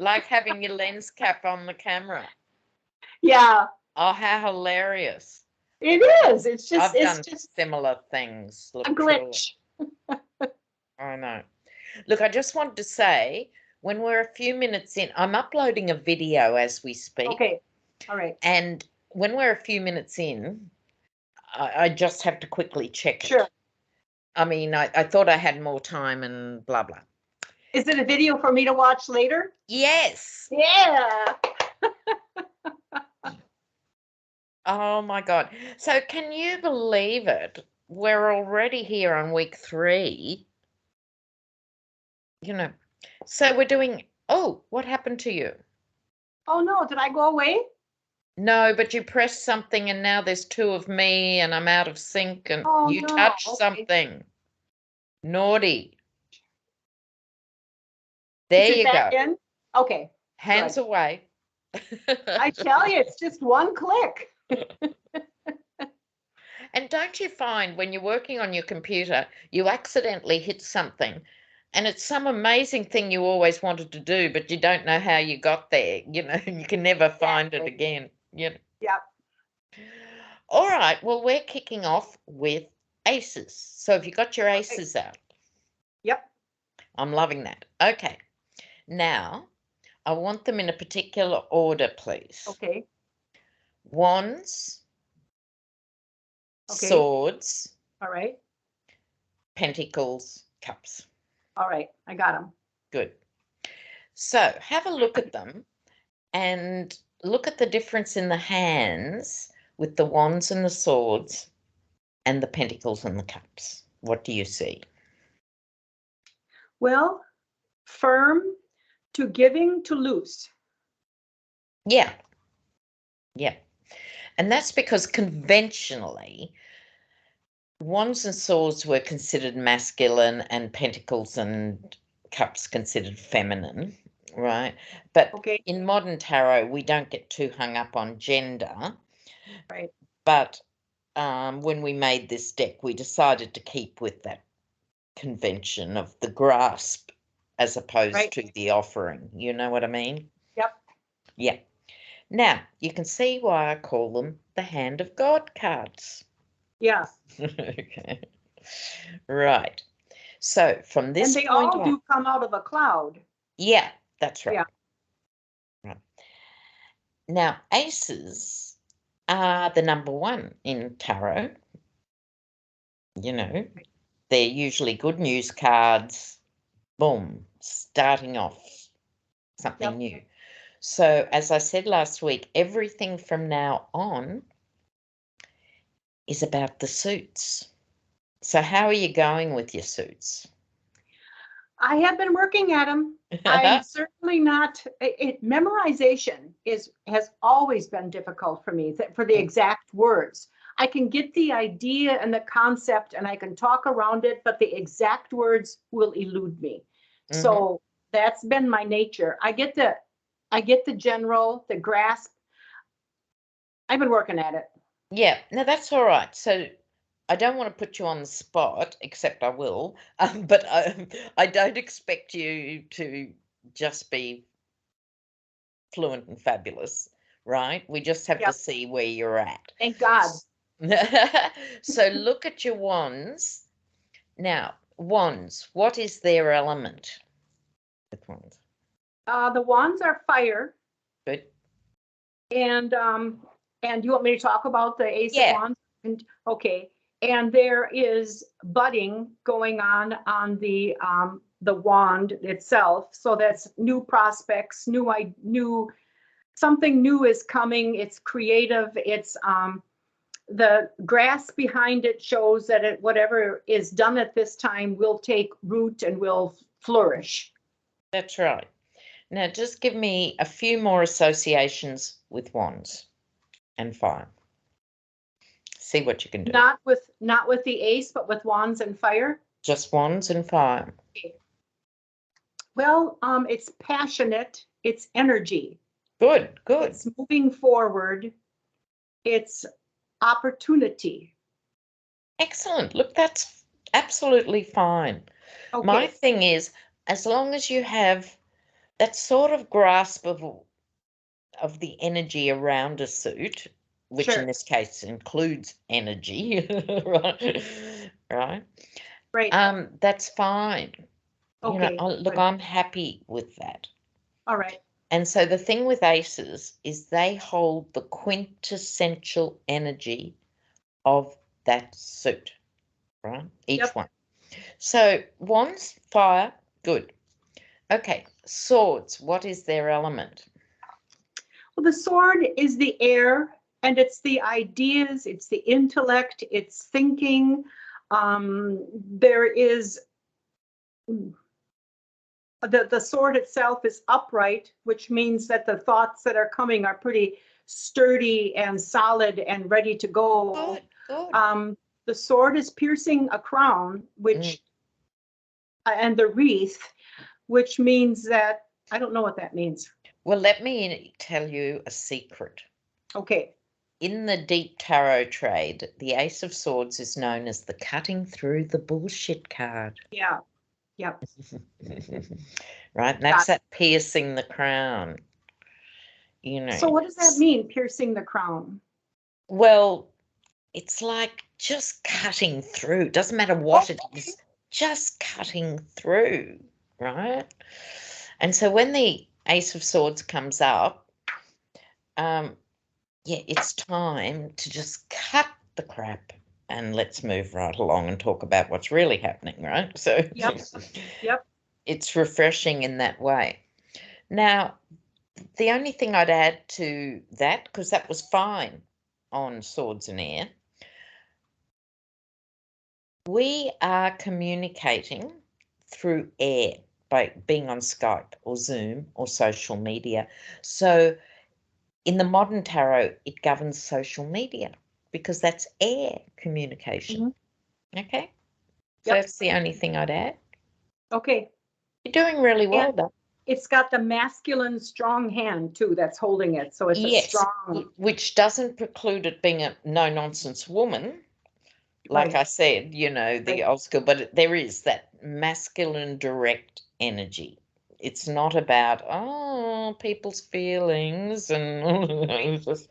like having your lens cap on the camera. Yeah. Oh, how hilarious. It is. It's just, I've done similar things. Look, a glitch. I know. Look, I just wanted to say, when we're a few minutes in, I'm uploading a video as we speak. Okay. All right. And when we're a few minutes in, I just have to quickly check it. Sure. I mean, I thought I had more time and blah, blah. Is it a video for me to watch later? Yes. Yeah. Oh, my God. So can you believe it? We're already here on week 3. You know, so we're doing, oh, what happened to you? Oh, no. Did I go away? No, but you pressed something and now there's 2 of me and I'm out of sync and you no. touched Okay. something. Naughty. There you go. In? Okay. Hands good. away. I tell you, it's just one click. And don't you find when you're working on your computer, you accidentally hit something and it's some amazing thing you always wanted to do, but you don't know how you got there, you know, you can never find it again. You know? Yep. All right, well, we're kicking off with aces. So have you got your aces out? Yep. I'm loving that. Okay. Now, I want them in a particular order, please. Okay. Wands, okay. Swords, all right. Pentacles, Cups. All right, I got them. Good. So have a look at them and look at the difference in the hands with the Wands and the Swords and the Pentacles and the Cups. What do you see? Well, firm to giving to loose. Yeah. Yeah. And that's because conventionally, Wands and Swords were considered masculine and Pentacles and Cups considered feminine, right? But in modern tarot, we don't get too hung up on gender. Right. But when we made this deck, we decided to keep with that convention of the grasp as opposed to the offering. You know what I mean? Yep. Yeah. Now, you can see why I call them the Hand of God cards. Yeah. Okay. Right. So from this point point all do come out of a cloud. Yeah, that's right. Yeah. Right. Now, aces are the number 1 in tarot. You know, they're usually good news cards. Boom, starting off something new. So, as I said last week, everything from now on is about the suits. So how are you going with your suits? I have been working at them. I'm certainly not, memorization has always been difficult for me, for the exact words. I can get the idea and the concept and I can talk around it, but the exact words will elude me. Mm-hmm. So that's been my nature. I get the general, the grasp. I've been working at it. Yeah, no, that's all right. So I don't want to put you on the spot, except I will, but I don't expect you to just be fluent and fabulous, right? We just have to see where you're at. Thank God. So look at your wands. Now, wands, what is their element with wands? The wands are fire. Good. And you want me to talk about the Ace of Wands? Okay. And there is budding going on the wand itself. So that's new prospects, new something new is coming. It's creative. It's the grass behind it shows that whatever is done at this time will take root and will flourish. That's right. Now, just give me a few more associations with wands and fire. See what you can do. Not with the ace, but with wands and fire? Just wands and fire. Okay. Well, it's passionate. It's energy. Good. It's moving forward. It's opportunity. Excellent. Look, that's absolutely fine. Okay. My thing is, as long as you have that sort of grasp of the energy around a suit, which in Sure. this case includes energy, right? Right. Right. That's fine. Okay. Look, Good. I'm happy with that. All right. And so the thing with aces is they hold the quintessential energy of that suit, right? Each Yep. one. So wands, fire, good. Okay, swords, what is their element? Well, the sword is the air, and it's the ideas, it's the intellect, it's thinking. There is the sword itself is upright, which means that the thoughts that are coming are pretty sturdy and solid and ready to go. Good, good. The sword is piercing a crown, which and the wreath, which means that I don't know what that means. Well, let me tell you a secret. Okay. In the deep tarot trade, the Ace of Swords is known as the cutting through the bullshit card. Yeah. Yep. Right? And that's that piercing the crown. So what does that mean, piercing the crown? Well, it's like just cutting through. Doesn't matter what it is, just cutting through, right? And so when the Ace of Swords comes up, yeah, it's time to just cut the crap and let's move right along and talk about what's really happening, right? So Yep. it's refreshing in that way. Now, the only thing I'd add to that, because that was fine on Swords and Air, we are communicating through air by being on Skype or Zoom or social media. So in the modern tarot, it governs social media because that's air communication. Okay? So Yep. that's the only thing I'd add. Okay. You're doing really well, though. It's got the masculine strong hand too that's holding it. So it's a strong. Which doesn't preclude it being a no-nonsense woman. Like I said, the old school, but there is that masculine direct energy. It's not about, people's feelings and just,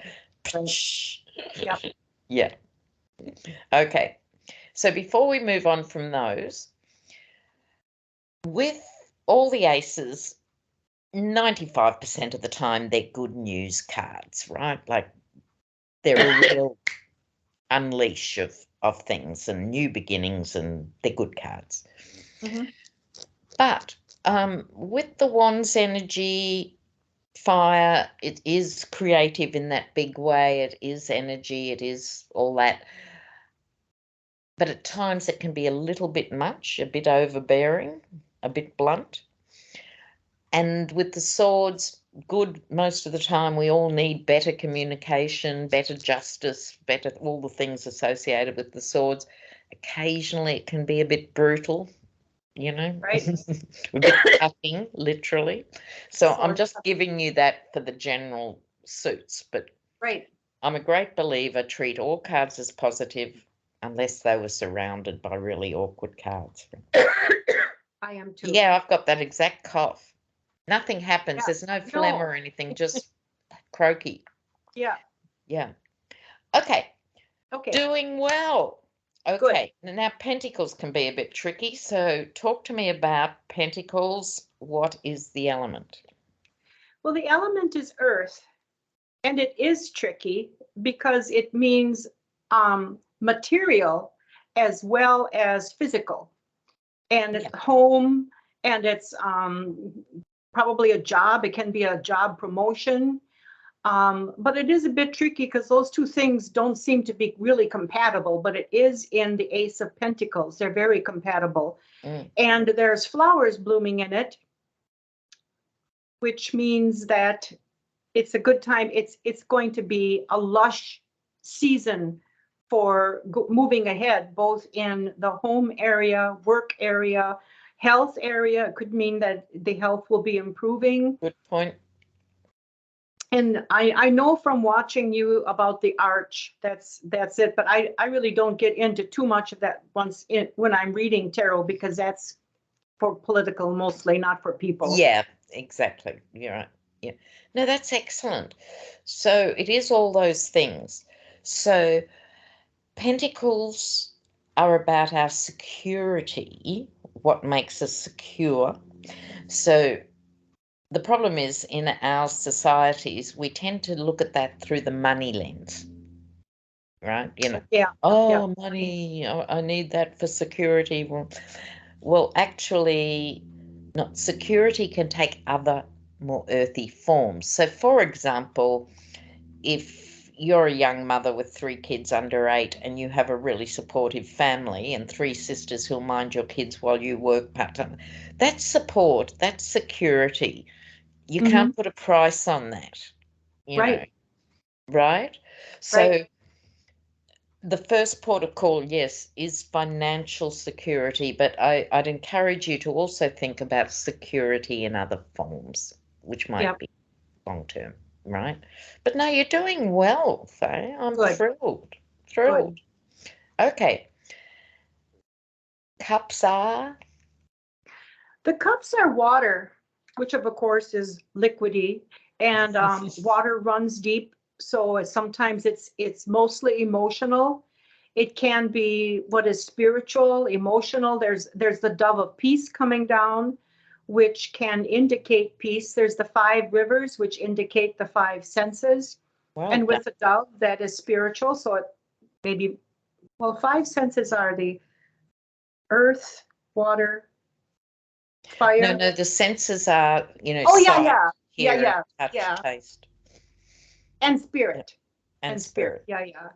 Yep. yeah. Okay. So before we move on from those, with all the aces, 95% of the time they're good news cards, right? Like they're a real unleash of things and new beginnings, and they're good cards. But with the wands energy, fire, it is creative in that big way. It is energy. It is all that. But at times it can be a little bit much, a bit overbearing, a bit blunt. And with the swords, good most of the time. We all need better communication, better justice, better all the things associated with the swords. Occasionally it can be a bit brutal, Right. a bit cutting, literally. So I'm just giving you that for the general suits, but I'm a great believer, treat all cards as positive unless they were surrounded by really awkward cards. I am too. Yeah, I've got that exact cough. Nothing happens. There's no phlegm or anything, just croaky. Yeah. Yeah. Okay. Okay. Doing well. Okay. Good. Now, pentacles can be a bit tricky. So talk to me about pentacles. What is the element? Well, the element is earth, and it is tricky because it means material as well as physical. And it's home, and it's probably a job. It can be a job promotion. But it is a bit tricky because those two things don't seem to be really compatible, but it is in the Ace of Pentacles. They're very compatible. And there's flowers blooming in it, which means that it's a good time. It's going to be a lush season for moving ahead, both in the home area, work area, health area. It could mean that the health will be improving. Good point. And I know from watching you about the arch, that's it. But I really don't get into too much of that when I'm reading tarot, because that's for political mostly, not for people. Yeah, exactly. You're right. Yeah. No, that's excellent. So it is all those things. So pentacles are about our security, what makes us secure. So the problem is in our societies, we tend to look at that through the money lens, right? You know, Yeah. oh, money, I need that for security. Well, actually, not security can take other more earthy forms. So, for example, if you're a young mother with 3 kids under 8 and you have a really supportive family and 3 sisters who'll mind your kids while you work part-time, that's support, that's security. You can't put a price on that, you know, right? So the first port of call, yes, is financial security, but I'd encourage you to also think about security in other forms, which might be long-term, right? But no, you're doing well, Faye. I'm thrilled. Thrilled. Okay. Cups are? The cups are water, which of course is liquidy, and water runs deep. So sometimes it's mostly emotional. It can be what is spiritual, emotional. There's the dove of peace coming down, which can indicate peace. There's the 5 rivers, which indicate the 5 senses. And with the dove, that is spiritual. So it maybe, well, 5 senses are the earth, water, fire. No, the senses are, you know, Oh, sight, yeah. hearing, touch, Yeah. taste. And spirit. And spirit. Yeah.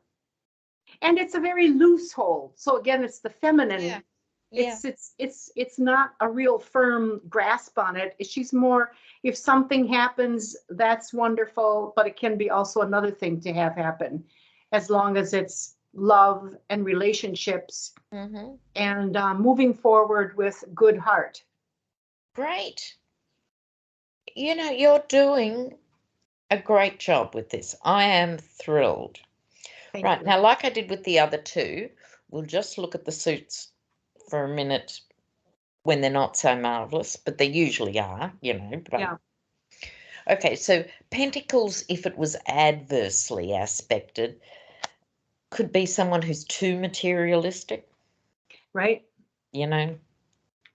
And it's a very loose hold. So again, it's the feminine. Yeah. It's not a real firm grasp on it. She's more, if something happens, that's wonderful, but it can be also another thing to have happen, as long as it's love and relationships and moving forward with good heart. Great. You know, you're doing a great job with this. I am thrilled. Thank you. Now, like I did with the other 2, we'll just look at the suits for a minute when they're not so marvelous, but they usually are, you know. But, okay, so Pentacles, if it was adversely aspected, could be someone who's too materialistic. Right. You know,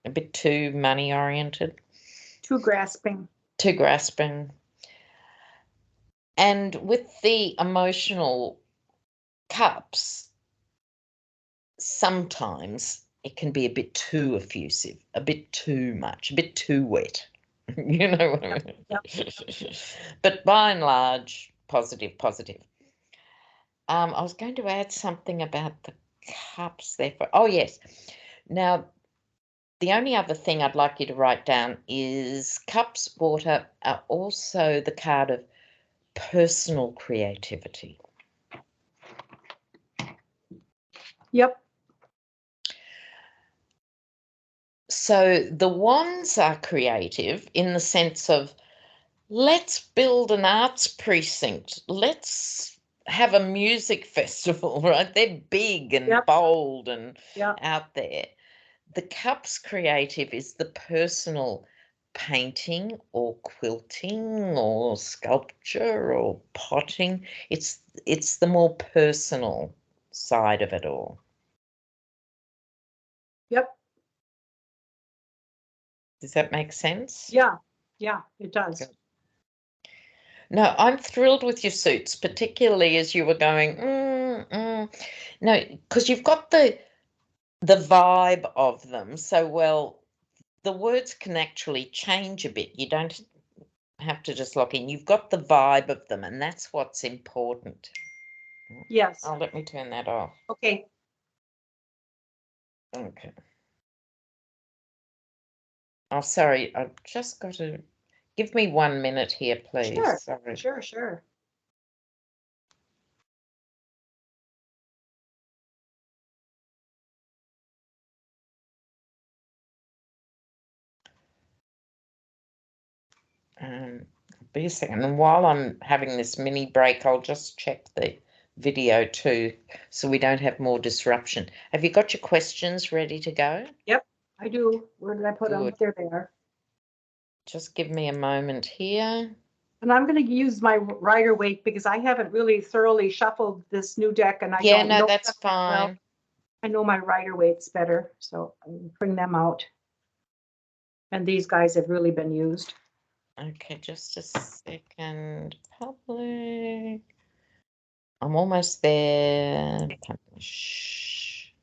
a bit too money oriented. Too grasping. Too grasping. And with the emotional cups, sometimes it can be a bit too effusive, a bit too much, a bit too wet. You know what I mean? But by and large, positive. I was going to add something about the cups there. Oh, yes. Now, the only other thing I'd like you to write down is cups, water are also the card of personal creativity. Yep. So the wands are creative in the sense of, let's build an arts precinct. Let's have a music festival, right? They're big and bold and out there. The cups creative is the personal painting or quilting or sculpture or potting. It's the more personal side of it all. Yep. Does that make sense? Yeah, it does. Good. No, I'm thrilled with your suits, particularly as you were going, no, because you've got the vibe of them. So, well, the words can actually change a bit. You don't have to just lock in. You've got the vibe of them, and that's what's important. Yes. Oh, let me turn that off. Okay. Okay. Oh, sorry. I've just got to give me 1 minute here, please. Sure. Sorry. Sure. Be a second. And while I'm having this mini break, I'll just check the video too, so we don't have more disruption. Have you got your questions ready to go? Yep. I do. Where did I put them? Good. They're there. Just give me a moment here. And I'm going to use my rider weight because I haven't really thoroughly shuffled this new deck, and I Yeah, don't no, know that's them that well. fine. I know my rider weights better, so I'll bring them out. And these guys have really been used. Okay, just a second. Public. I'm almost there. Publish.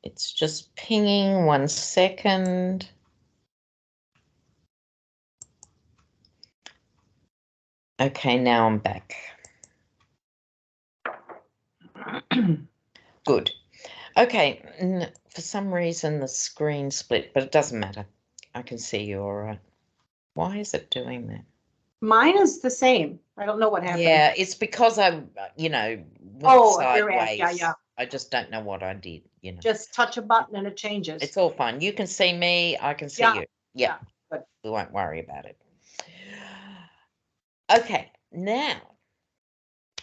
It's just pinging 1 second. Okay, now I'm back. Good. Okay, for some reason the screen split, but it doesn't matter. I can see you all right. Why is it doing that? Mine is the same. I don't know what happened. Yeah, it's because I, went sideways. Yeah. I just don't know what I did, Just touch a button and it changes. It's all fine. You can see me, I can see you. Yeah. Good. We won't worry about it. Okay, now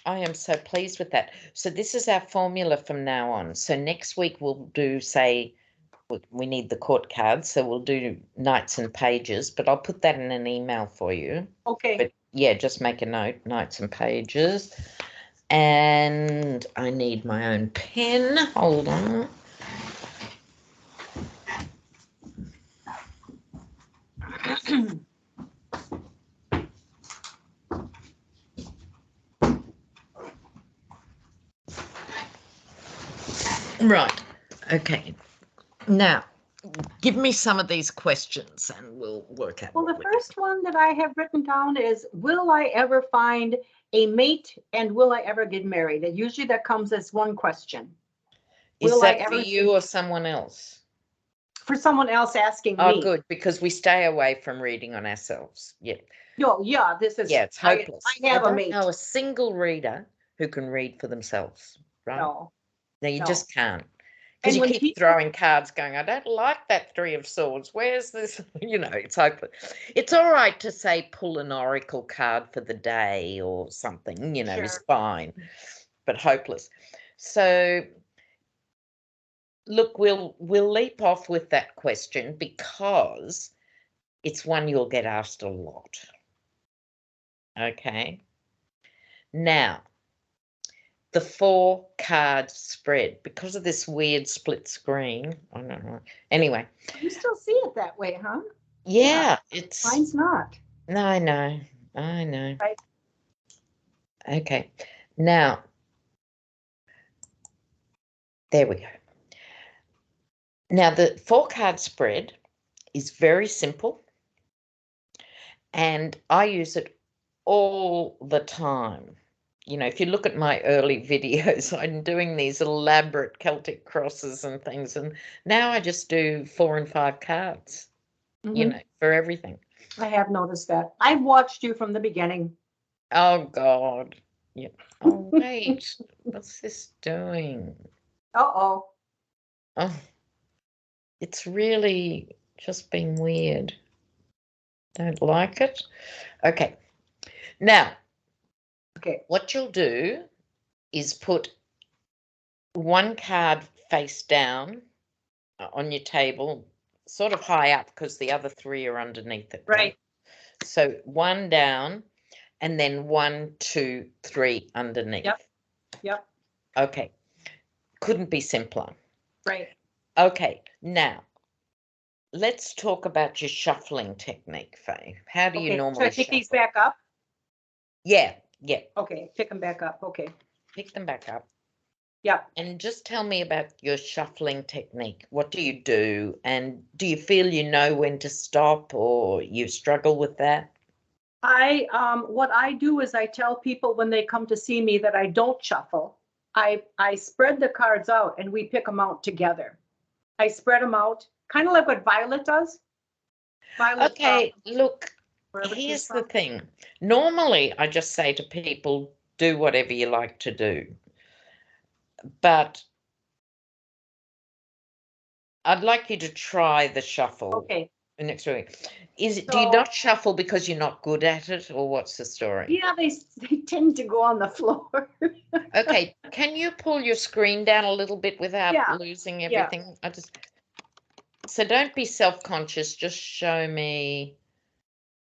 I am so pleased with that. So this is our formula from now on. So next week we'll do, say, we need the court cards, so we'll do knights and pages, but I'll put that in an email for you. Okay. But yeah, just make a note, knights and pages. And I need my own pen. Hold on. Right. Okay. Now, give me some of these questions and we'll work out. Well, the first one that I have written down is, will I ever find a mate and will I ever get married? And usually that comes as one question. Is that for you or someone else? For someone else asking me. Oh, good, because we stay away from reading on ourselves. Yeah. No, yeah, this is. Yeah, it's hopeless. I have a mate. I don't know a single reader who can read for themselves, right? No. No, you just can't. Because And you keep throwing cards going, I don't like that 3 of swords. Where's this? It's hopeless. It's all right to say pull an oracle card for the day or something, is fine, but hopeless. So look, we'll leap off with that question because it's one you'll get asked a lot. Okay. Now, the 4 card spread, because of this weird split screen. I don't know. Anyway. You still see it that way, huh? Yeah. Mine's not. No, I know. Right. Okay. Now, there we go. Now, the 4 card spread is very simple. And I use it all the time. If you look at my early videos, I'm doing these elaborate Celtic crosses and things. And now I just do 4 and 5 cards, for everything. I have noticed that. I've watched you from the beginning. Oh, God. Yeah. Oh, wait. What's this doing? Uh-oh. Oh, it's really just being weird. Don't like it. Okay. Now, what you'll do is put 1 card face down on your table, sort of high up because the other 3 are underneath it. Right. So 1 down and then 1, 2, 3 underneath. Yep. Okay. Couldn't be simpler. Right. Okay. Now, let's talk about your shuffling technique, Faye. How do you normally shuffle? Should I pick these back up? Yeah. Okay, pick them back up. Okay. Pick them back up. Yeah. And just tell me about your shuffling technique. What do you do? And do you feel you know when to stop or you struggle with that? What I do is I tell people when they come to see me that I don't shuffle. I spread the cards out and we pick them out together. I spread them out, kind of like what Violet does. Okay, look, here's the thing. Normally, I just say to people, do whatever you like to do. But I'd like you to try the shuffle. Okay. Next week. Do you So- not shuffle because you're not good at it, or what's the story? Yeah, they tend to go on the floor. Okay, can you pull your screen down a little bit without Yeah, losing yeah. everything? So don't be self-conscious, just show me.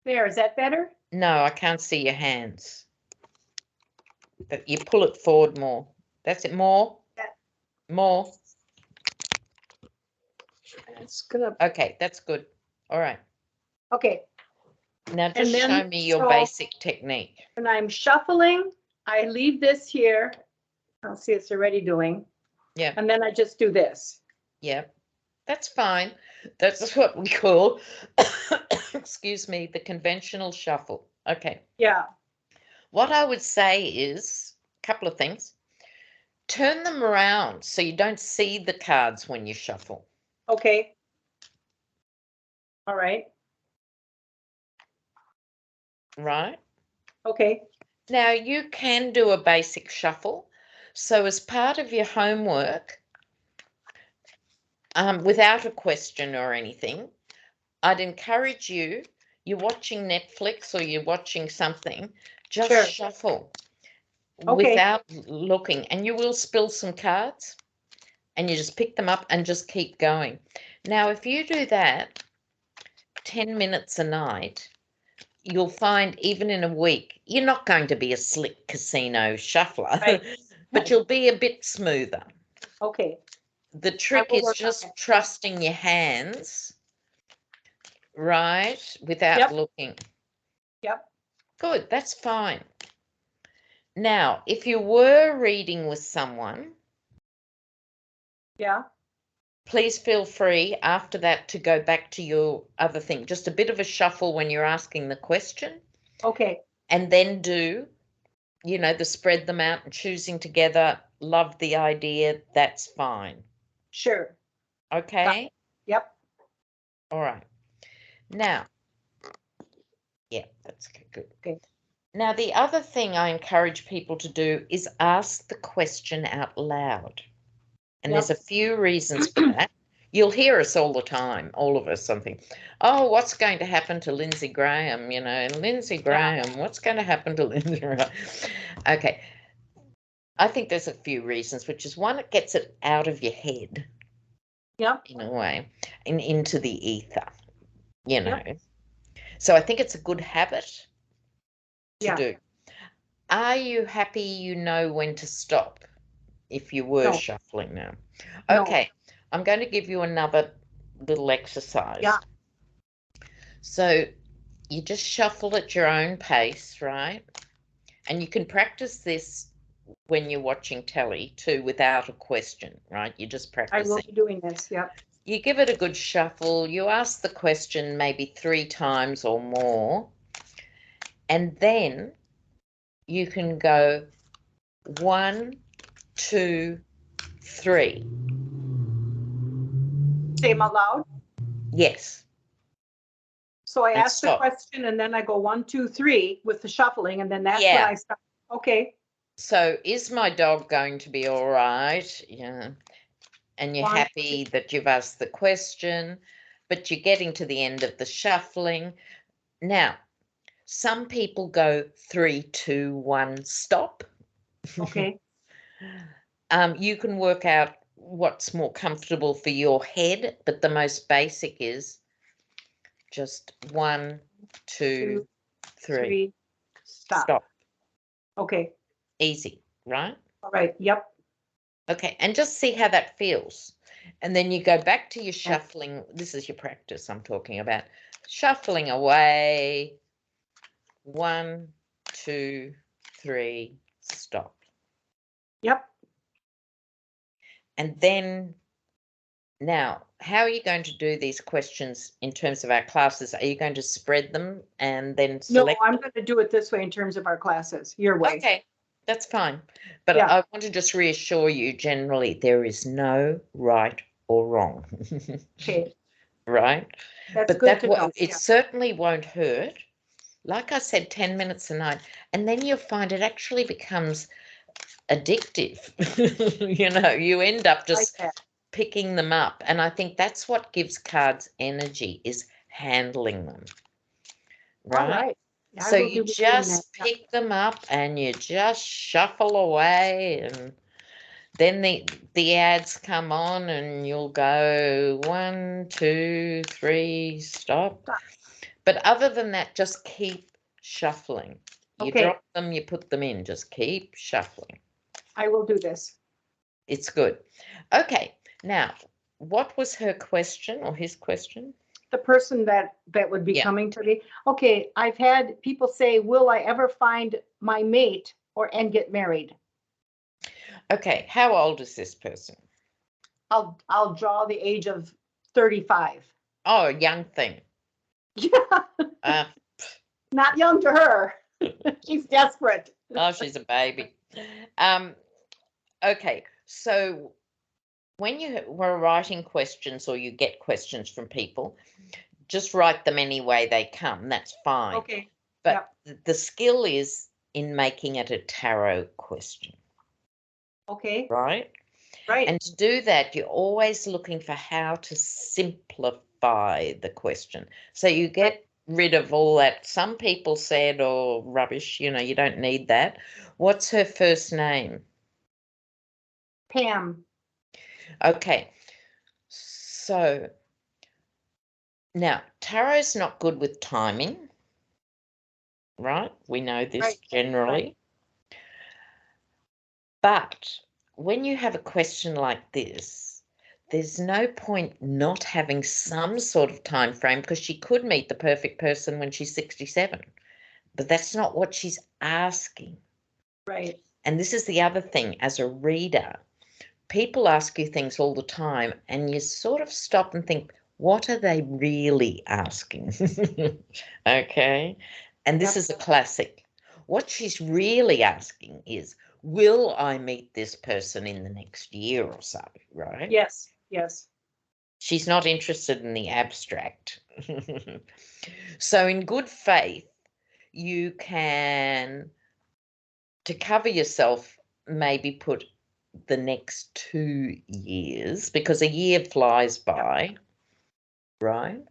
There, is that better? No, I can't see your hands. But you pull it forward more. That's it, more? Yeah. More. It's gonna, Okay, that's good. All right. okay. Now And just then, show me your so- basic technique. When I'm shuffling, I leave this here. I'll see it's already doing. Yeah. And then I just do this. Yeah, that's fine. That's what we call, excuse me, the conventional shuffle. Okay. Yeah, What I would say is a couple of things. Turn them around so you don't see the cards when you shuffle. okay. All right, Right? okay, Now you can do a basic shuffle. So as part of your homework, without a question or anything, I'd encourage you're watching Netflix or you're watching something, just Sure. shuffle Okay. without looking, and you will spill some cards and you just pick them up and just keep going. Now, if you do that 10 minutes a night, you'll find even in a week, you're not going to be a slick casino shuffler, Right. but you'll be a bit smoother. Okay, The trick will is work on just it. trusting your hands, right, without Yep. looking. Yep. Good, that's fine. Now, if you were reading with someone, Yeah, please feel free after that to go back to your other thing. Just a bit of a shuffle when you're asking the question, okay, and then do, the spread them out and choosing together. Love the idea. That's fine. sure. Okay? Yep, All right. Now, yeah, that's good. okay. Now, the other thing I encourage people to do is ask the question out loud. And there's a few reasons for that. You'll hear us all the time, all of us, something. Oh, what's going to happen to Lindsay Graham? Lindsay Graham, what's going to happen to Lindsay Graham? Okay. I think there's a few reasons, which is one, it gets it out of your head. Yep. In a way, and into the ether, Yep. So I think it's a good habit to do. Are you happy you know when to stop if you were shuffling now? No. Okay, I'm going to give you another little exercise. Yeah. So you just shuffle at your own pace, right? And you can practice this when you're watching telly too, without a question, right? You just practice. I will be doing this, yep. You give it a good shuffle. You ask the question maybe 3 times or more. And then you can go 1, 2, 3. Say them out loud. Yes. So I And ask the stop. question and then I go 1, 2, 3 with the shuffling, and then that's when Yeah. I stop. Okay. So is my dog going to be all right? Yeah. And you're 1, happy that you've asked the question, but you're getting to the end of the shuffling. Now, some people go 3, 2, 1, stop. Okay. You can work out what's more comfortable for your head, but the most basic is just 1, 2, 3. 3, stop. Stop. Okay. Easy, right? All right. Yep. Okay, and just see how that feels. And then you go back to your shuffling. This is your practice I'm talking about. Shuffling away. 1, 2, 3, stop. Yep. And then now, how are you going to do these questions in terms of our classes? Are you going to spread them and then No, select? I'm going to do it this way in terms of our classes, your way. Okay, that's fine. But Yeah. I want to just reassure you generally, there is no right or wrong. Okay. Right? That's But good to know. it Yeah. certainly won't hurt. Like I said, 10 minutes a night. And then you'll find it actually becomes addictive. You end up just Like that. picking them up. And I think that's what gives cards energy, is handling them, All right? right. I So will you be doing just that. pick them up and you just shuffle away, and then the ads come on and you'll go 1, 2, 3, stop. But other than that, just keep shuffling. You Okay. drop them, you put them in, just keep shuffling. I will do this. It's good. Okay, now, what was her question or his question? The person that would be Yeah. coming to me. Okay, I've had people say, will I ever find my mate and get married? Okay, how old is this person? I'll draw the age of 35. Oh, a young thing. Yeah, not young to her. She's desperate. Oh, she's a baby. Okay, so when you were writing questions or you get questions from people, just write them any way they come. That's fine. Okay. But the skill is in making it a tarot question. Okay. Right? Right. And to do that, you're always looking for how to simplify the question. So you get rid of all that. Some people said, oh, rubbish, you don't need that. What's her first name? Pam. Okay. So now, tarot's not good with timing, right? We know this generally. Right. But when you have a question like this, there's no point not having some sort of time frame, because she could meet the perfect person when she's 67. But that's not what she's asking. Right. And this is the other thing, as a reader, people ask you things all the time and you sort of stop and think, what are they really asking? Okay. And this is a classic. What she's really asking is, will I meet this person in the next year or so, right? Yes. Yes. She's not interested in the abstract. So in good faith, you can, to cover yourself, maybe put the next 2 years, because a year flies by, right?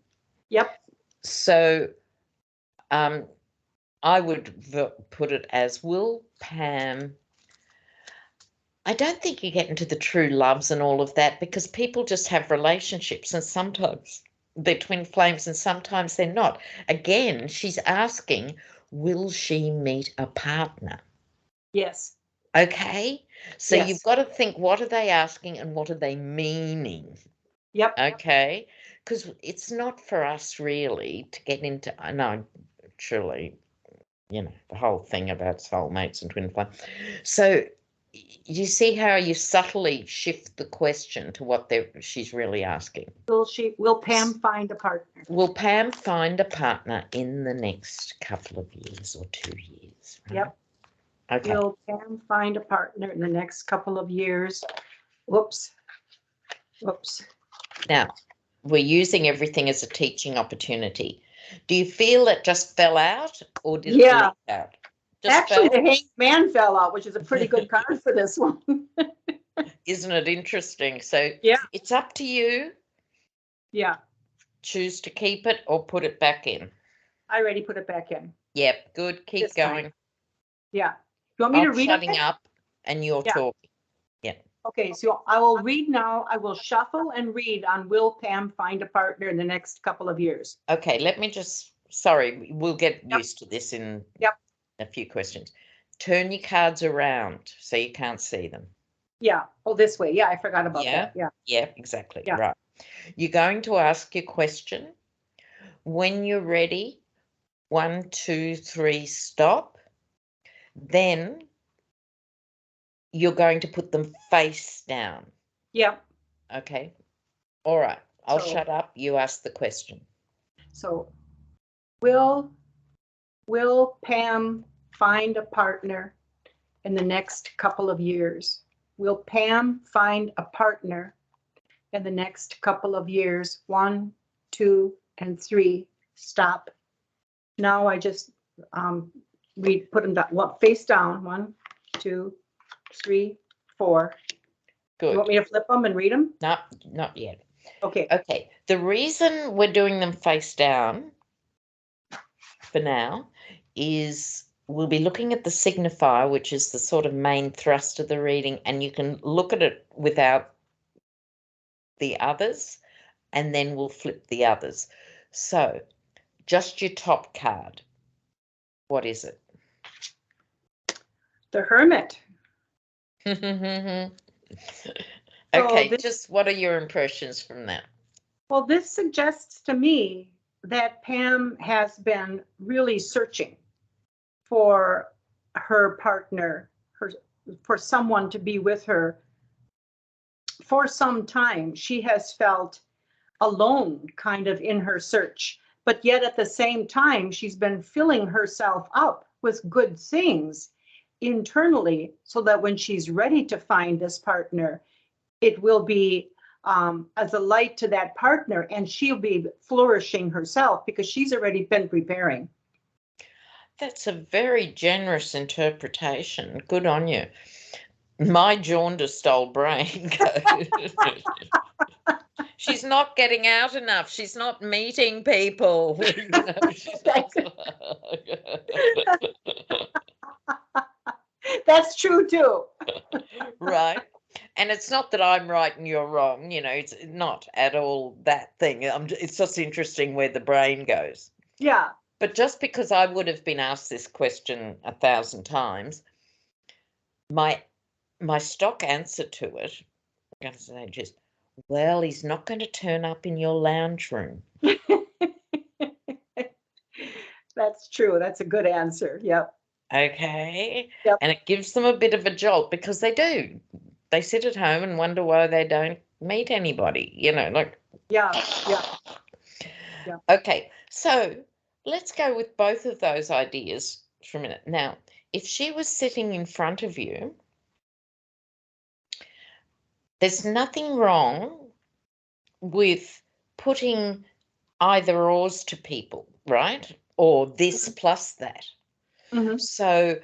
Yep. So I would put it as, will Pam, I don't think you get into the true loves and all of that, because people just have relationships and sometimes they're twin flames and sometimes they're not. Again, she's asking, will she meet a partner? Yes. Okay? So Yes. you've got to think, what are they asking and what are they meaning? Yep. Okay? Because it's not for us really to get into, no, truly, the whole thing about soulmates and twin flame. So you see how you subtly shift the question to what she's really asking. Will Pam find a partner? Will Pam find a partner in the next couple of years or 2 years? Right? Yep. Okay. Will Pam find a partner in the next couple of years? Whoops. Now, we're using everything as a teaching opportunity. Do you feel it just fell out, or did it leak out? Just Actually, fell? the Hanged Man fell out, which is a pretty good card for this one. Isn't it interesting? So Yeah. It's up to you. Yeah. Choose to keep it or put it back in. I already put it back in. Yep, good. Keep This going. time. Yeah. You want me to read shutting it? up and you're talking. Yeah. Okay, so I will read now. I will shuffle and read on will Pam find a partner in the next couple of years. Okay, let me just, sorry, we'll get used to this in a few questions. Turn your cards around so you can't see them. Yeah. Oh, this way. Yeah, I forgot about that. Yeah. Yeah, exactly. Yeah. Right. You're going to ask your question. When you're ready, 1, 2, 3, stop. Then you're going to put them face down. Yep. Okay. All right. I'll shut up. You ask the question. So will Pam find a partner in the next couple of years? Will Pam find a partner in the next couple of years? 1, 2, and 3. Stop. Now I just put them down, face down. 1, 2, 3, 4. Good. You want me to flip them and read them? No, not yet. Okay. Okay. The reason we're doing them face down for now is we'll be looking at the signifier, which is the sort of main thrust of the reading, and you can look at it without the others, and then we'll flip the others. So just your top card. What is it? The Hermit. Okay, this, just what are your impressions from that? well, this suggests to me that Pam has been really searching for her partner, for someone to be with her for some time. She has felt alone kind of in her search, but yet at the same time, she's been filling herself up with good things internally so that when she's ready to find this partner, it will be as a light to that partner, and she'll be flourishing herself because she's already been preparing. That's a very generous interpretation. Good on you. My jaundiced old brain goes, she's not getting out enough. She's not meeting people. That's true too. Right. And it's not that I'm right and you're wrong, it's not at all that thing. It's just interesting where the brain goes. Yeah. But just because I would have been asked this question 1,000 times, my stock answer to it, I'm going to say just, well, he's not going to turn up in your lounge room. That's true. That's a good answer. Yep. Okay. Yep. And it gives them a bit of a jolt because they do. They sit at home and wonder why they don't meet anybody, like. Yeah. Yeah. Yeah. Okay. So let's go with both of those ideas for a minute. Now, if she was sitting in front of you, there's nothing wrong with putting either ors to people, right? Or this plus that. Mm-hmm. So,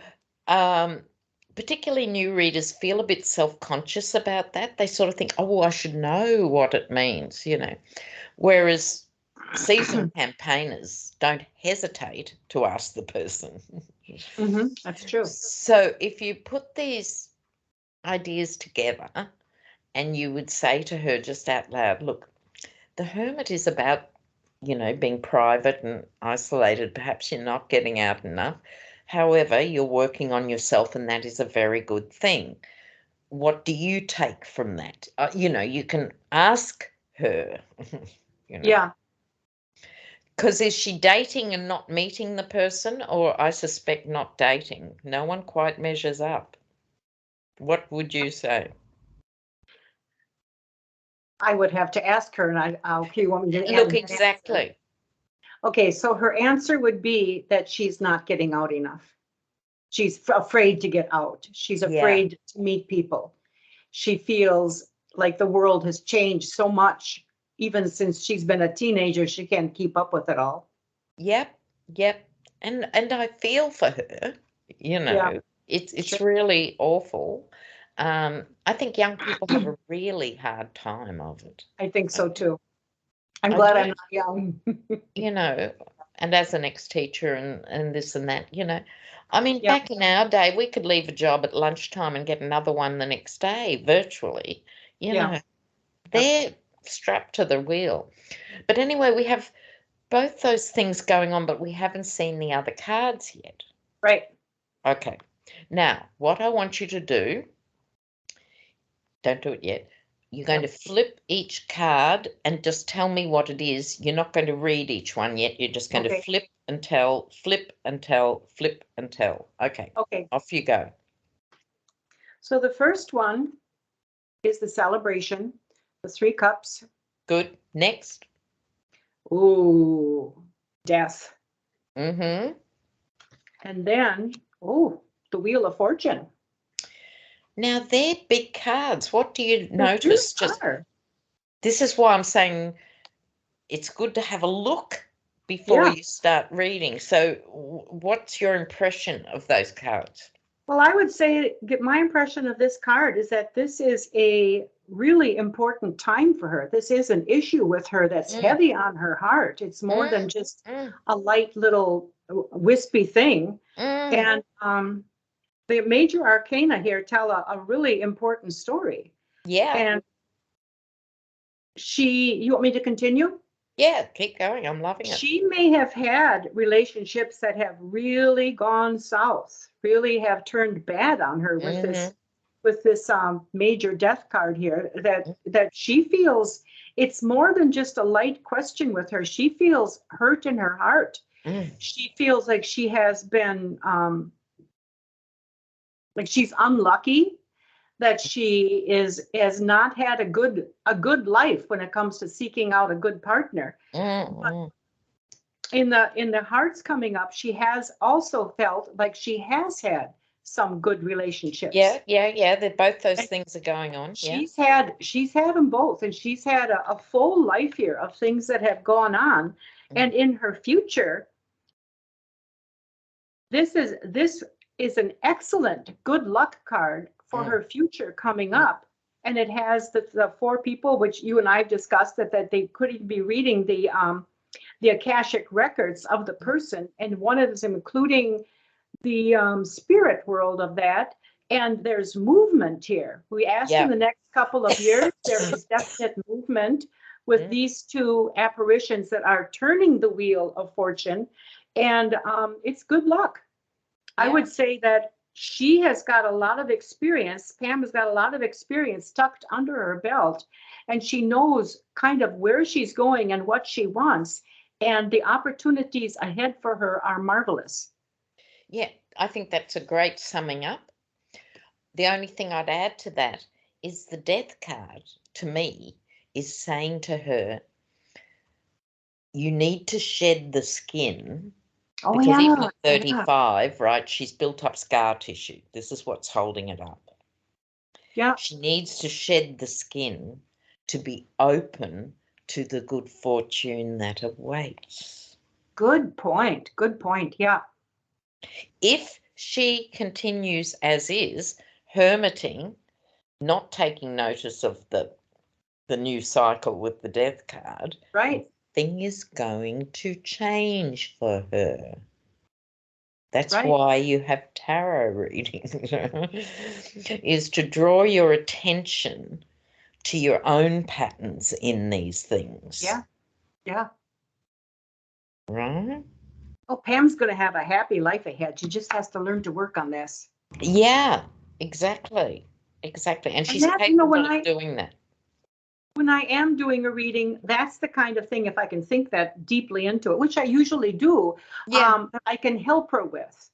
particularly new readers feel a bit self-conscious about that. They sort of think, oh, I should know what it means, Whereas seasoned campaigners don't hesitate to ask the person. Mm-hmm. That's true. So if you put these ideas together and you would say to her just out loud, look, the Hermit is about, being private and isolated. Perhaps you're not getting out enough. However, you're working on yourself, and that is a very good thing. What do you take from that? You can ask her. Yeah. Because is she dating and not meeting the person, or I suspect not dating? No one quite measures up. What would you say? I would have to ask her, and okay, you want me to Look, add that answer? exactly. Okay, so her answer would be that she's not getting out enough. She's afraid to get out. She's afraid to meet people. She feels like the world has changed so much, even since she's been a teenager, she can't keep up with it all. Yep. And I feel for her, Yeah. It's Sure. really awful. I think young people have a really hard time of it. I think so too. I'm I glad do. I'm not young. And as an ex-teacher and this and that, I mean, Yeah. back in our day, we could leave a job at lunchtime and get another one the next day virtually. Yeah. They're strapped to the wheel. But anyway, we have both those things going on, but we haven't seen the other cards yet. Right. Okay. Now, what I want you to do, don't do it yet. You're going to flip each card and just tell me what it is. You're not going to read each one yet. You're just going to flip and tell, flip and tell, flip and tell. Okay. Okay. Off you go. So the first one is the celebration, the 3 cups. Good. Next. Ooh, death. Mm-hmm. And then, the Wheel of Fortune. Now, they're big cards. What do you notice? This is why I'm saying it's good to have a look before you start reading. So what's your impression of those cards? Well, I would say my impression of this card is that this is a really important time for her. This is an issue with her that's heavy on her heart. It's more than just a light little wispy thing. And the major arcana here tell a really important story. Yeah. And you want me to continue? Yeah, keep going. I'm loving it. She may have had relationships that have really gone south, really have turned bad on her with this major death card here, that she feels it's more than just a light question with her. She feels hurt in her heart. She feels like she has been like she's unlucky, that she has not had a good life when it comes to seeking out a good partner. But in the hearts coming up, she has also felt like she has had some good relationships. Yeah. Both those things are going on. She's had them both, and she's had a full life here of things that have gone on. And in her future, this is an excellent good luck card for her future coming up. And it has the four people, which you and I have discussed, that they could be reading the Akashic records of the person, and one of them including the spirit world of that. And there's movement here. We asked in the next couple of years, there is definite movement with these two apparitions that are turning the wheel of fortune. And it's good luck. I would say that she has got a lot of experience. Pam has got a lot of experience tucked under her belt, and she knows kind of where she's going and what she wants. And the opportunities ahead for her are marvelous. Yeah, I think that's a great summing up. The only thing I'd add to that is the death card, to me, is saying to her, you need to shed the skin. Because even at 35, right, she's built up scar tissue. This is what's holding it up. Yeah. She needs to shed the skin to be open to the good fortune that awaits. Good point. Yeah. If she continues as is, hermiting, not taking notice of the new cycle with the death card, right, thing is going to change for her. That's why you have tarot readings, is to draw your attention to your own patterns in these things. Yeah. Right? Oh, Pam's going to have a happy life ahead. She just has to learn to work on this. Yeah, exactly. And she's capable of doing that. When I am doing a reading, that's the kind of thing, if I can think that deeply into it, which I usually do, I can help her with.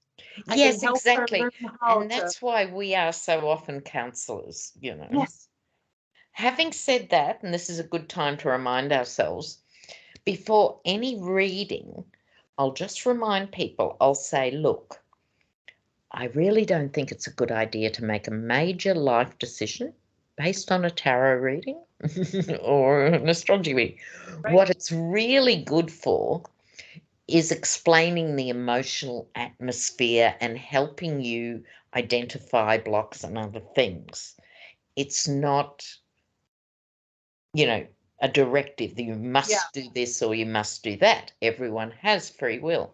Yes, exactly. And that's why we are so often counselors, you know. Yes. Having said that, and this is a good time to remind ourselves, before any reading, I'll just remind people, I'll say, look, I really don't think it's a good idea to make a major life decision based on a tarot reading or an astrology reading. Right. What it's really good for is explaining the emotional atmosphere and helping you identify blocks and other things. It's not, a directive that you must do this or you must do that. Everyone has free will.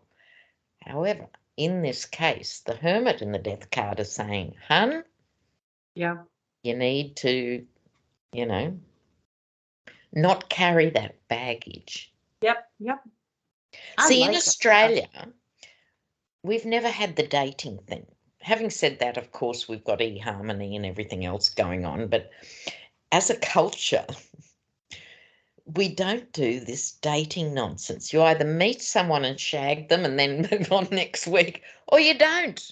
However, in this case, the Hermit and the Death card are saying, hun, you need to, not carry that baggage. Yep. See, in Australia, we've never had the dating thing. Having said that, of course, we've got eHarmony and everything else going on, but as a culture, we don't do this dating nonsense. You either meet someone and shag them and then move on next week, or you don't.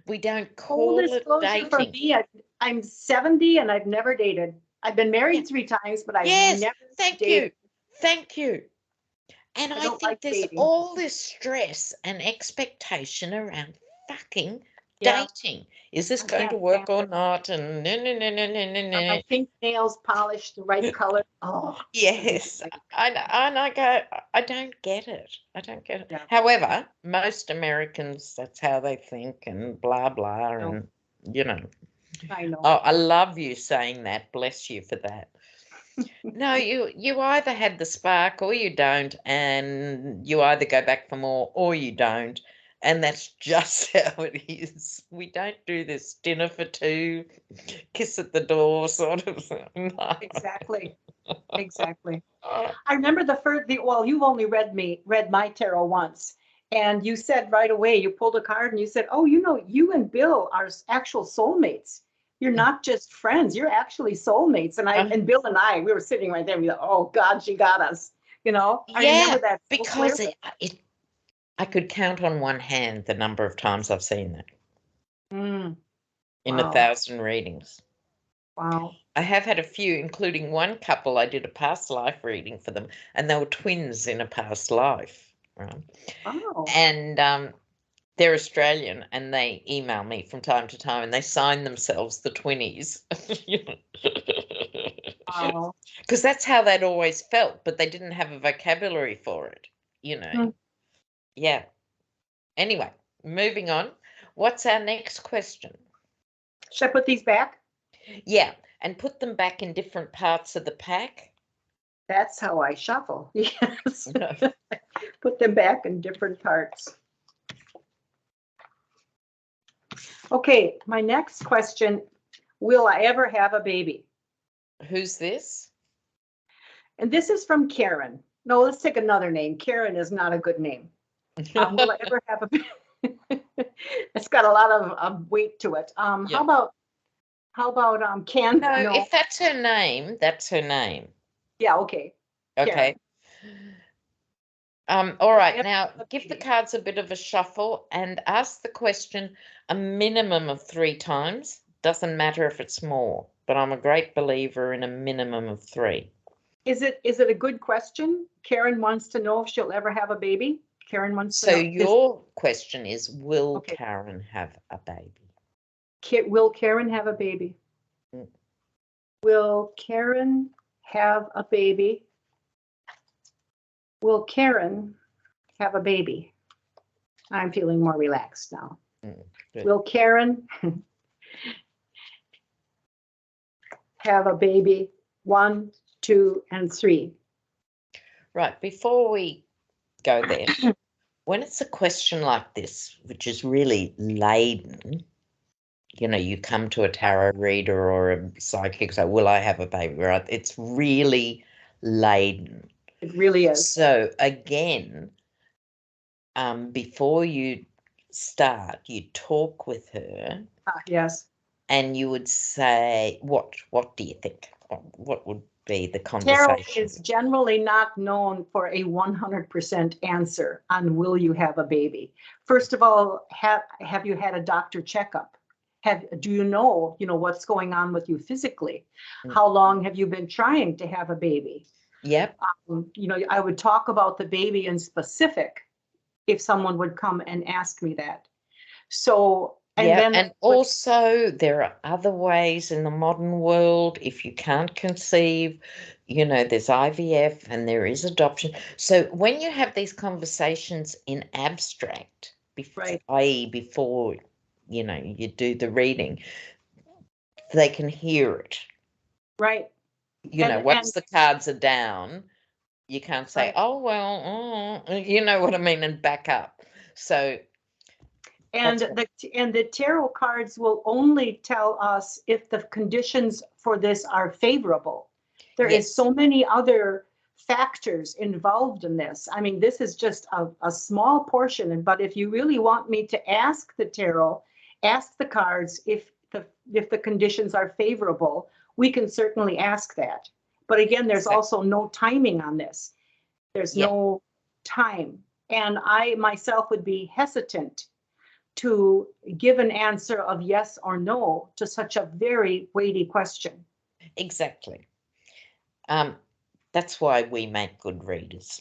We don't call it dating. For me, I'm 70 and I've never dated. I've been married 3 times, but I've never dated. Thank you. And I think there's all this stress and expectation around fucking dating. Is this going to work or not? And no. My pink nails polished the right color. Oh, yes. I go, I don't get it. Yeah. However, most Americans, that's how they think and blah, blah. And, I know. Oh, I love you saying that. Bless you for that. No, you either had the spark or you don't, and you either go back for more or you don't, and that's just how it is. We don't do this dinner for two, kiss at the door sort of thing. No. Exactly. Exactly. I remember well, you've only read my tarot once. And you said right away, you pulled a card and you said, oh, you and Bill are actual soulmates. You're not just friends, you're actually soulmates. And Bill and I, we were sitting right there. We thought, oh God, she got us. I remember that so because clearly. I could count on one hand the number of times I've seen that in Wow. 1,000 readings. Wow. I have had a few, including one couple I did a past life reading for them, and they were twins in a past life. Right? Oh. And they're Australian, and they email me from time to time, and they sign themselves the Twinnies. Wow. Because that's how they'd always felt, but they didn't have a vocabulary for it, Yeah. Anyway, moving on. What's our next question? Should I put these back? Yeah, and put them back in different parts of the pack. That's how I shuffle. Yes. Put them back in different parts. Okay, my next question, will I ever have a baby? Who's this? And this is from Karen. No, let's take another name. Karen is not a good name. Will I ever have a baby? It's got a lot of weight to it. Yeah. How about Ken? No, No. if that's her name, that's her name. Yeah, okay. Okay. All right, now give the cards a bit of a shuffle and ask the question a minimum of 3 times. Doesn't matter if it's more, but I'm a great believer in a minimum of 3. Is it a good question? Karen wants to know if she'll ever have a baby. Karen wants to know. So your question is, will Karen have a baby? Will Karen have a baby? Will Karen have a baby? Will Karen have a baby? I'm feeling more relaxed now. Will Karen have a baby? 1, 2, and 3. Right, before we go there, when it's a question like this, which is really laden, you come to a tarot reader or a psychic, say, will I have a baby? Right? It's really laden. It really is. So again, before you start, you talk with her. Yes. And you would say, what do you think? What would be the conversation? Tarot is generally not known for a 100% answer on will you have a baby. First of all, have you had a doctor checkup? Do you know what's going on with you physically? How long have you been trying to have a baby? Yep. I would talk about the baby in specific if someone would come and ask me that. So, and also there are other ways in the modern world. If you can't conceive, there's IVF and there is adoption. So when you have these conversations in abstract, i.e. before, you do the reading, they can hear it. Right. Once the cards are down, you can't say, oh, well, you know what I mean, and back up. So. And the tarot cards will only tell us if the conditions for this are favorable. There is so many other factors involved in this. I mean, this is just a small portion. But if you really want me to ask the tarot, ask the cards if the conditions are favorable, we can certainly ask that. But again, there's also no timing on this. There's no time. And I myself would be hesitant to give an answer of yes or no to such a very weighty question. Exactly. That's why we make good readers.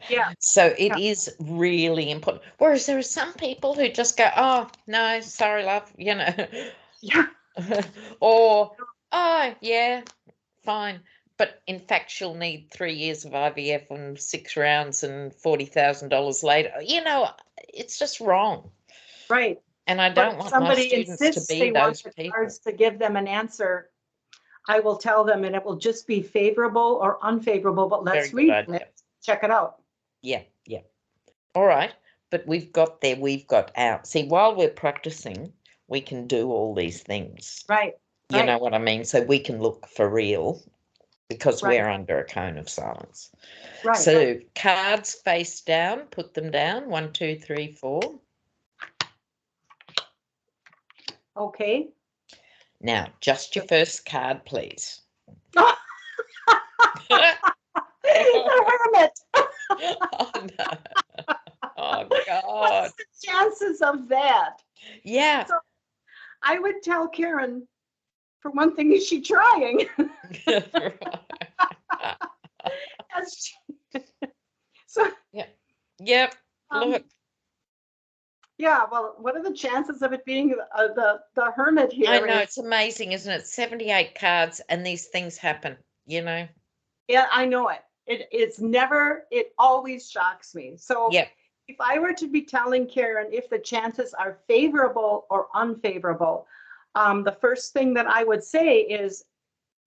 Yeah. So it is really important. Whereas there are some people who just go, oh, no, sorry, love, Yeah. Or, oh, yeah, fine. But in fact, she'll need 3 years of IVF and 6 rounds and $40,000 later. It's just wrong. Right. And I But don't if want my somebody students to insists be they want those the people. cards to give them an answer, I will tell them, and it will just be favorable or unfavorable, but let's Very good read idea. it, check it out. Yeah, yeah. All right. But we've got out. See, while we're practicing, we can do all these things. Right. You know what I mean? So we can look for real because Right. we're under a cone of silence. Right. So cards face down, put them down. 1, 2, 3, 4. Okay. Now, just your first card, please. The Hermit. Oh, no. Oh, God. What's the chances of that? Yeah. So I would tell Karen, for one thing, is she trying? So Yep. Look. Yeah, well, what are the chances of it being the Hermit here? I know, it's amazing, isn't it? 78 cards and these things happen, you know? Yeah, I know it. It always shocks me. So Yep. if I were to be telling Karen if the chances are favorable or unfavorable, the first thing that I would say is,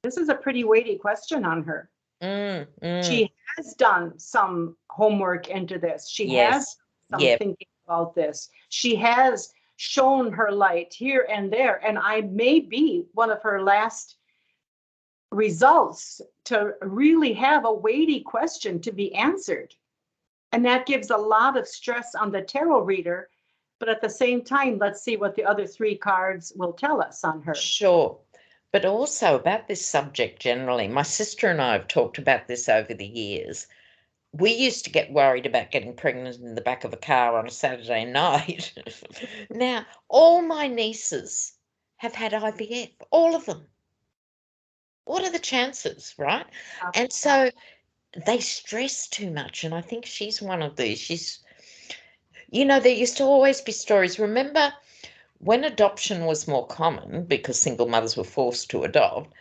this is a pretty weighty question on her. She has done some homework into this. She has some thinking about this. She has shown her light here and there, and I may be one of her last results to really have a weighty question to be answered. And that gives a lot of stress on the tarot reader. But at the same time, let's see what the other 3 cards will tell us on her. Sure. But also about this subject generally, my sister and I have talked about this over the years. We used to get worried about getting pregnant in the back of a car on a Saturday night. Now, all my nieces have had IVF, all of them. What are the chances, right? And so they stress too much, and I think she's one of these. There used to always be stories. Remember when adoption was more common because single mothers were forced to adopt,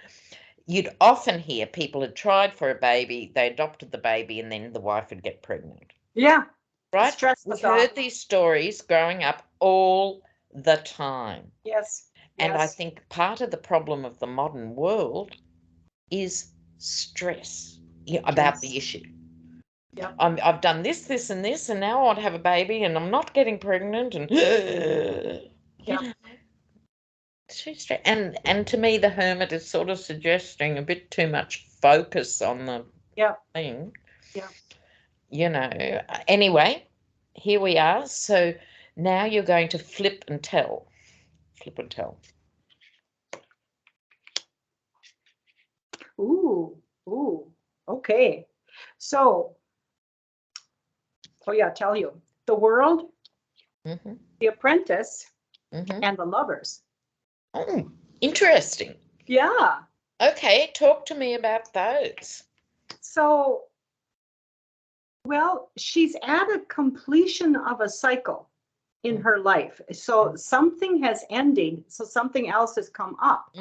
you'd often hear people had tried for a baby, they adopted the baby, and then the wife would get pregnant. Yeah. Right? We've heard these stories growing up all the time. Yes. And I think part of the problem of the modern world is stress about the issue. Yep. I've done this, this, and this, and now I want to have a baby, and I'm not getting pregnant, and and to me, the Hermit is sort of suggesting a bit too much focus on the thing. Yeah. Anyway, here we are. So now you're going to flip and tell. Flip and tell. Ooh. Okay. So, tell you. The World, The Apprentice, and The Lovers. Oh, interesting. Yeah. Okay, talk to me about those. So, well, she's at a completion of a cycle in her life. So something has ended, so something else has come up.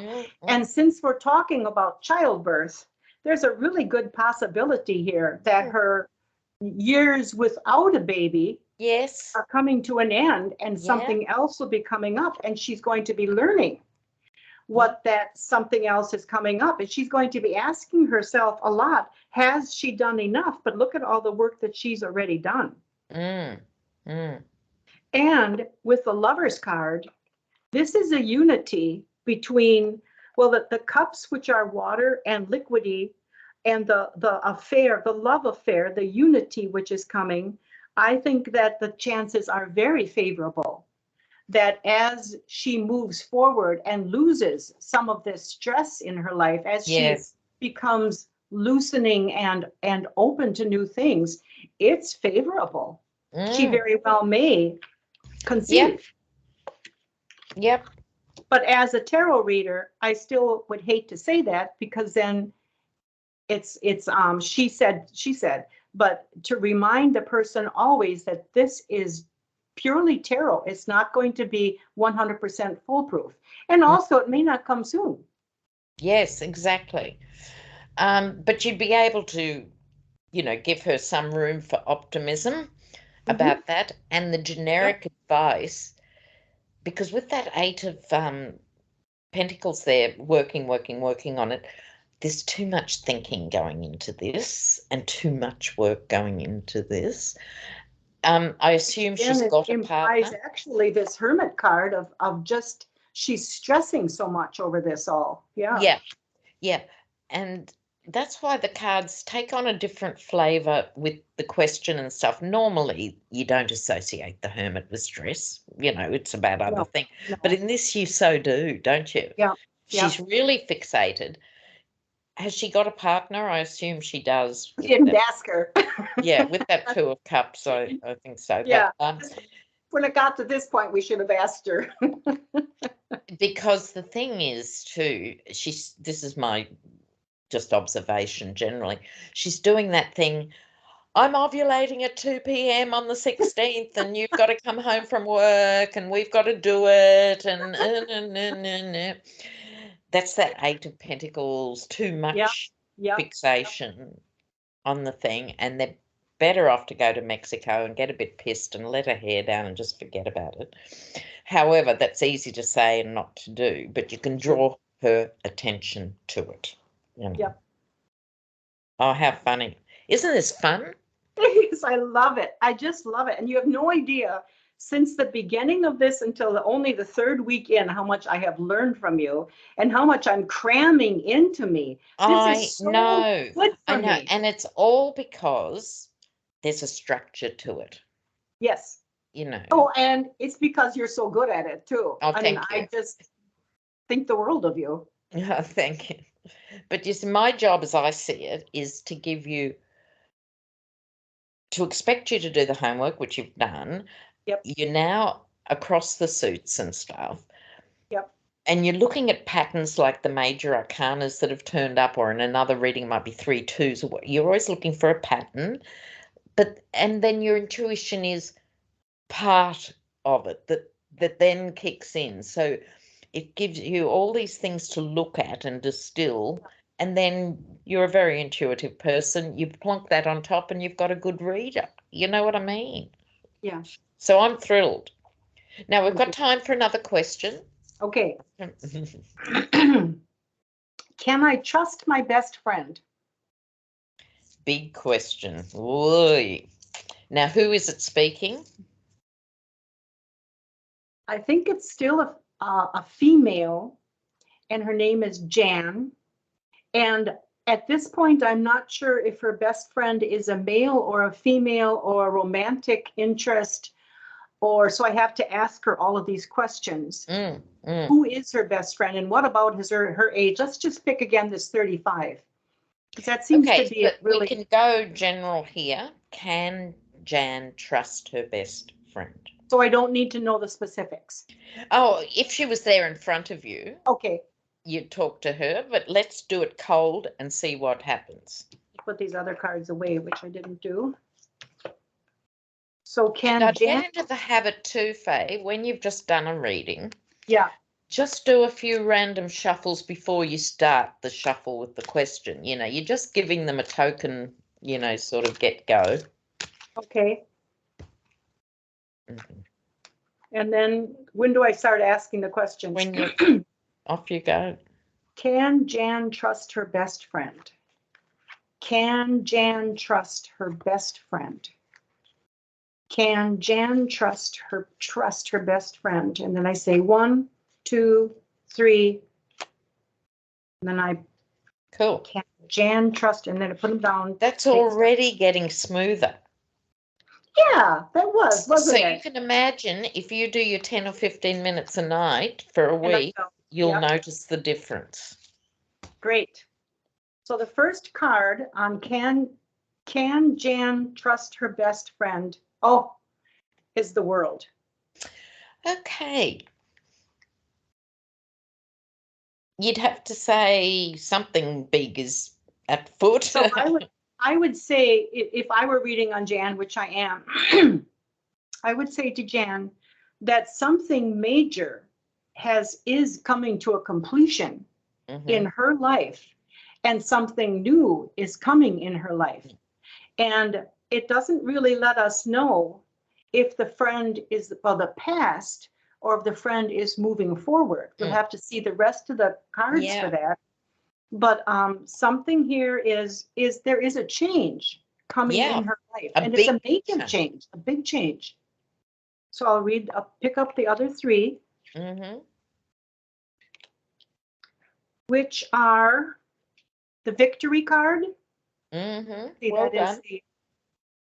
And since we're talking about childbirth, there's a really good possibility here that her years without a baby are coming to an end, and something else will be coming up, and she's going to be learning what that something else is coming up. And she's going to be asking herself a lot, has she done enough? But look at all the work that she's already done. And with the Lover's card, this is a unity between, well, the cups, which are water and liquidy, and the affair, the love affair, the unity which is coming. I think that the chances are very favorable that as she moves forward and loses some of this stress in her life, as she becomes loosening and open to new things, it's favorable. She very well may conceive. Yep. But as a tarot reader, I still would hate to say that, because then it's she said, but to remind the person always that this is purely tarot. It's not going to be 100% foolproof. And also, it may not come soon. Yes, exactly. But you'd be able to, give her some room for optimism about that. And the generic advice because with that 8 of Pentacles there, working on it, there's too much thinking going into this and too much work going into this. I assume she's It got a implies partner. actually this Hermit card of just, she's stressing so much over this all. Yeah. Yeah. And that's why the cards take on a different flavor with the question and stuff. Normally, you don't associate the Hermit with stress. It's about other No, things. no. But in this, you so do, don't you? Yeah. She's really fixated. Has she got a partner? I assume she does. We didn't ask her. Yeah, with that 2 of Cups, I think so. Yeah. But When it got to this point, we should have asked her. because the thing is, too, this is my just observation generally. She's doing that thing. I'm ovulating at 2 p.m. on the 16th, and you've got to come home from work, and we've got to do it, and that's that 8 of Pentacles. Too much fixation on the thing, and they're better off to go to Mexico and get a bit pissed and let her hair down and just forget about it. However, that's easy to say and not to do, but you can draw her attention to it. Yep. Oh, how funny. Isn't this fun? Yes, I love it. I just love it. And you have no idea, since the beginning of this until only the 3rd week in, how much I have learned from you and how much I'm cramming into me. This is so good for me. And it's all because there's a structure to it. Yes. Oh, and it's because you're so good at it too. Oh, I mean, I just think the world of you. Oh, thank you. But you see, my job, as I see it, is to give you, to expect you to do the homework, which you've done. Yep. You're now across the suits and stuff. Yep. And you're looking at patterns like the major arcanas that have turned up, or in another reading might be 3 2s. You're always looking for a pattern. And then your intuition is part of it that then kicks in. So it gives you all these things to look at and distill, and then you're a very intuitive person. You plonk that on top and you've got a good reader. You know what I mean? Yeah. So I'm thrilled. Now we've got time for another question. Okay. Can I trust my best friend? Big question. Oy. Now, who is it speaking? I think it's still a female, and her name is Jan. And at this point, I'm not sure if her best friend is a male or a female or a romantic interest, so I have to ask her all of these questions. Who is her best friend, and what about her age? Let's just pick again this 35. Because that seems to be really. We can go general here. Can Jan trust her best friend? So I don't need to know the specifics. Oh, if she was there in front of you. Okay. You'd talk to her, but let's do it cold and see what happens. Put these other cards away, which I didn't do. So can Jan get into the habit too, Faye, when you've just done a reading. Yeah. Just do a few random shuffles before you start the shuffle with the question. You're just giving them a token, sort of get go. Okay. And then when do I start asking the questions? When you off you go. Can Jan trust her best friend? Can Jan trust her best friend? Can Jan trust her best friend? And then I say 1, 2, 3. And then I Cool. Can Jan trust, and then I put them down. That's already getting smoother. Yeah, that wasn't it? So you can imagine if you do your 10 or 15 minutes a night for a week, you'll notice the difference. Great. So the first card on can Jan trust her best friend? Oh, is the World. Okay. You'd have to say something big is at foot. So I would say, if I were reading on Jan, which I am, I would say to Jan that something major is coming to a completion in her life, and something new is coming in her life. And it doesn't really let us know if the friend is, the past or if the friend is moving forward. We'll have to see the rest of the cards for that. But something here is there is a change coming in her life, and it's a major change, a big change. So I'll pick up the other three, which are the victory card. See, well done. Is the,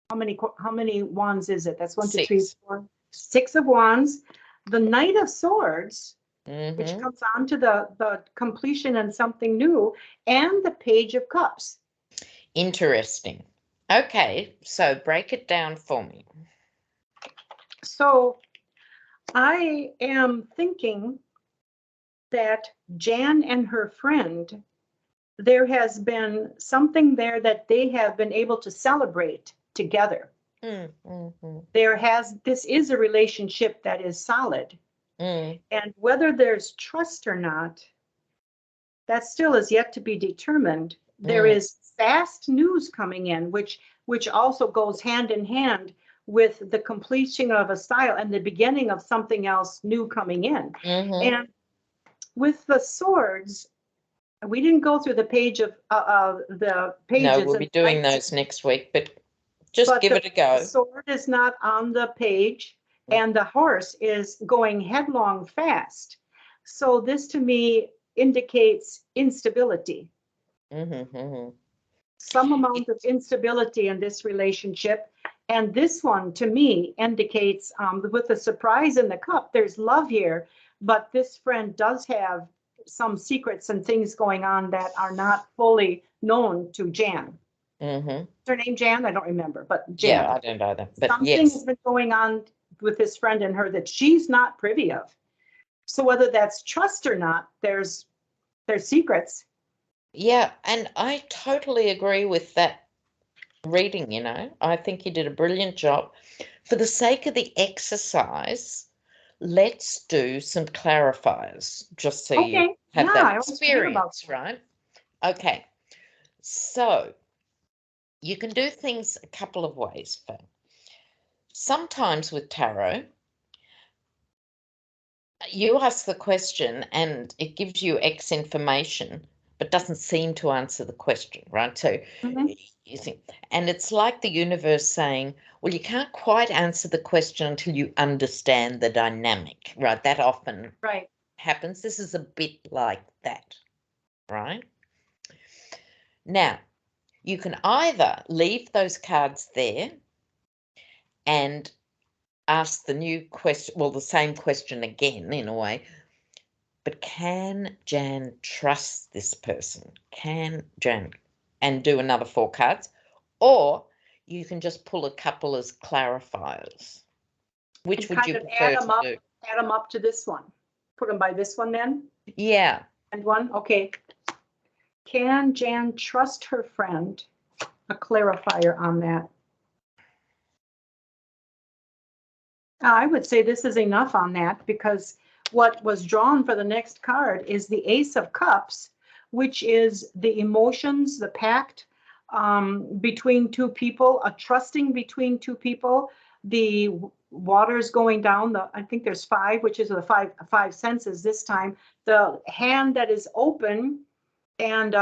how many wands is it? That's 1, 2, 6. 3, 4, 6 of wands. The Knight of Swords, which comes on to the completion and something new, and the Page of Cups. Interesting. Okay, so break it down for me. So I am thinking that Jan and her friend, there has been something there that they have been able to celebrate together. This is a relationship that is solid. And whether there's trust or not, that still is yet to be determined. There is fast news coming in, which also goes hand in hand with the completion of a style and the beginning of something else new coming in. And with the swords, we didn't go through the page of the pages. No, we'll be doing those next week, but give it a go. The sword is not on the page, and the horse is going headlong fast. So this to me indicates instability. Some amount of instability in this relationship. And this one to me indicates, with the surprise in the cup, there's love here, but this friend does have some secrets and things going on that are not fully known to Jan. Is her name Jan? I don't remember, but Jan. Yeah, I don't either. But something has been going on with this friend and her that she's not privy of. So whether that's trust or not, there's secrets. Yeah, and I totally agree with that reading, you know. I think you did a brilliant job. For the sake of the exercise, let's do some clarifiers, just so you have that experience, right? Okay, so you can do things a couple of ways, Phil. Sometimes with tarot, you ask the question and it gives you X information, but doesn't seem to answer the question, right? So you think, and it's like the universe saying, well, you can't quite answer the question until you understand the dynamic, right? That often happens. This is a bit like that, right? Now, you can either leave those cards there and ask the new question, well, the same question again in a way, but can Jan trust this person? Can Jan? And do another 4 cards, or you can just pull a couple as clarifiers. Which would you prefer to do? Add them up to this one. Put them by this one then? Yeah. And one? Okay. Can Jan trust her friend? A clarifier on that. I would say this is enough on that, because what was drawn for the next card is the Ace of Cups, which is the emotions, the pact between two people, a trusting between two people, the waters going down, I think there's 5, which is the five senses this time, the hand that is open and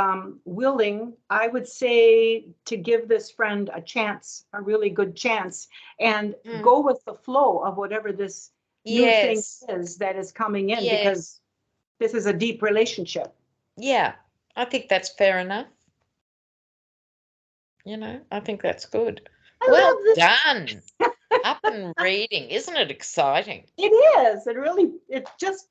willing, I would say, to give this friend a chance, a really good chance, and go with the flow of whatever this new thing is that is coming in, because this is a deep relationship. Yeah, I think that's fair enough. You know, I think that's good. Well done. Up and reading. Isn't it exciting? It is. It just,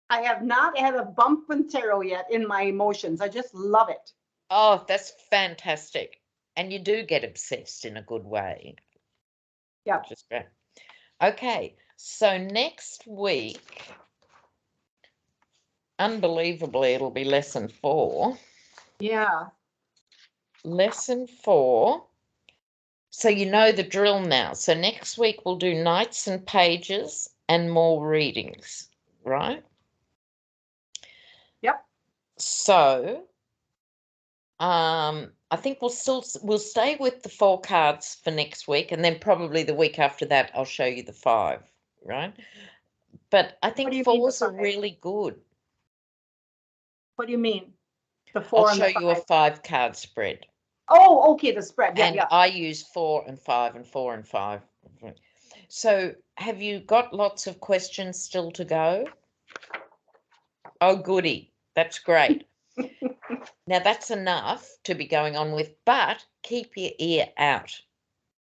I have not had a bump in tarot yet in my emotions. I just love it. Oh, that's fantastic. And you do get obsessed in a good way. Yeah. Which is great. Okay, so next week, unbelievably, it'll be lesson 4. Yeah. Lesson 4. So you know the drill now. So next week we'll do Knights and Pages and more readings, right? Yep. So I think we'll stay with the 4 cards for next week, and then probably the week after that I'll show you the 5, right? But I What do think you mean the 4s are 5? really good. What do you mean? The I'll 4 and show the you a 5. 5-card spread. Oh, okay, the spread. Yeah, And yeah. I use 4 and 5 and 4 and 5. So have you got lots of questions still to go? Oh, goody. That's great. Now, that's enough to be going on with, but keep your ear out.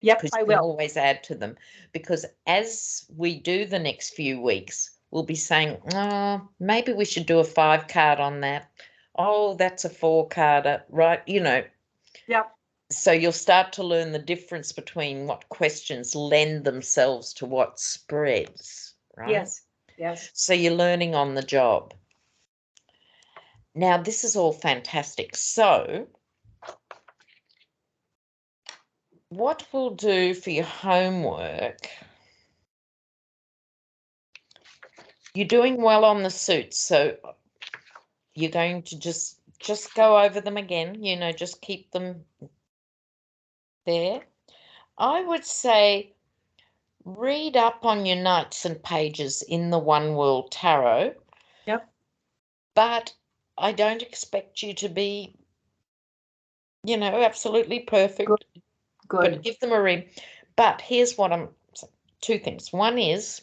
Yep, Because I you can will. always add to them. Because as we do the next few weeks, we'll be saying, oh, maybe we should do a 5-card on that. Oh, that's a 4-carder, right? You know. Yep. So you'll start to learn the difference between what questions lend themselves to what spreads, right? Yes, yes. So you're learning on the job. Now, this is all fantastic. So what we'll do for your homework, you're doing well on the suits, so you're going to just go over them again, you know, just keep them there. I would say read up on your knights and pages in the One World Tarot. Yep. But I don't expect you to be, you know, absolutely perfect. Good. But give them a read. But here's what I'm saying. 2 things. One is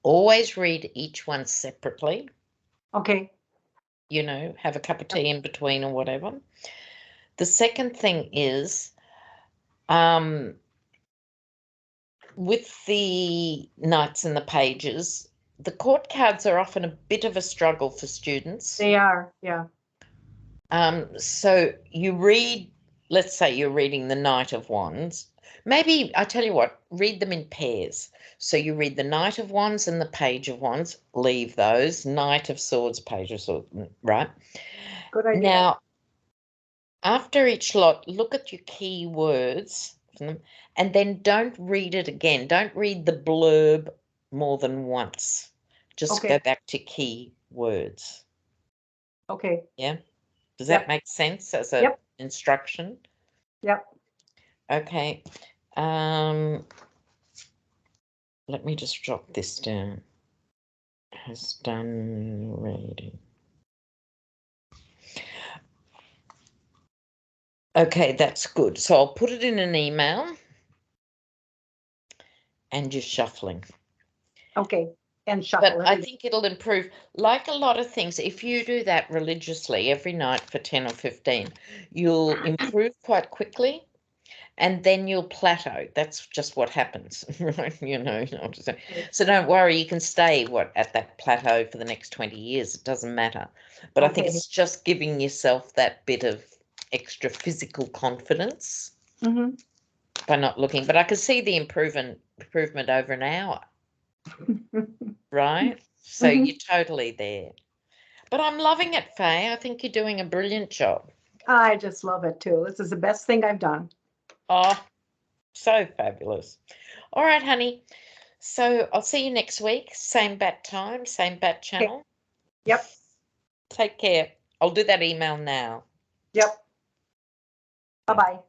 always read each one separately. Okay. You know, have a cup of tea in between or whatever. The second thing is with the knights and the pages, the court cards are often a bit of a struggle for students. They are, yeah. So you read, let's say you're reading the Knight of Wands. Maybe, I tell you what, read them in pairs. So you read the Knight of Wands and the Page of Wands, leave those, Knight of Swords, Page of Swords, right? Good idea. Now, after each lot, look at your key words from them, and then don't read it again. Don't read the blurb more than once. Just Okay. go back to key words. Okay. Yeah? Does Yep. that make sense as a Yep. instruction? Yep. Okay. Let me just jot this down. Has done reading. Okay, that's good. So I'll put it in an email and you're shuffling. Okay. And shuffle. But I think it'll improve. Like a lot of things, if you do that religiously every night for 10 or 15, you'll improve quite quickly. And then you'll plateau. That's just what happens, right? You know. So don't worry. You can stay at that plateau for the next 20 years. It doesn't matter. But I think Okay. it's just giving yourself that bit of extra physical confidence by not looking. But I can see the improvement over an hour, right? So you're totally there. But I'm loving it, Faye. I think you're doing a brilliant job. I just love it too. This is the best thing I've done. Oh, so fabulous. All right, honey. So I'll see you next week. Same bat time, same bat channel. Okay. Yep. Take care. I'll do that email now. Yep. Bye-bye.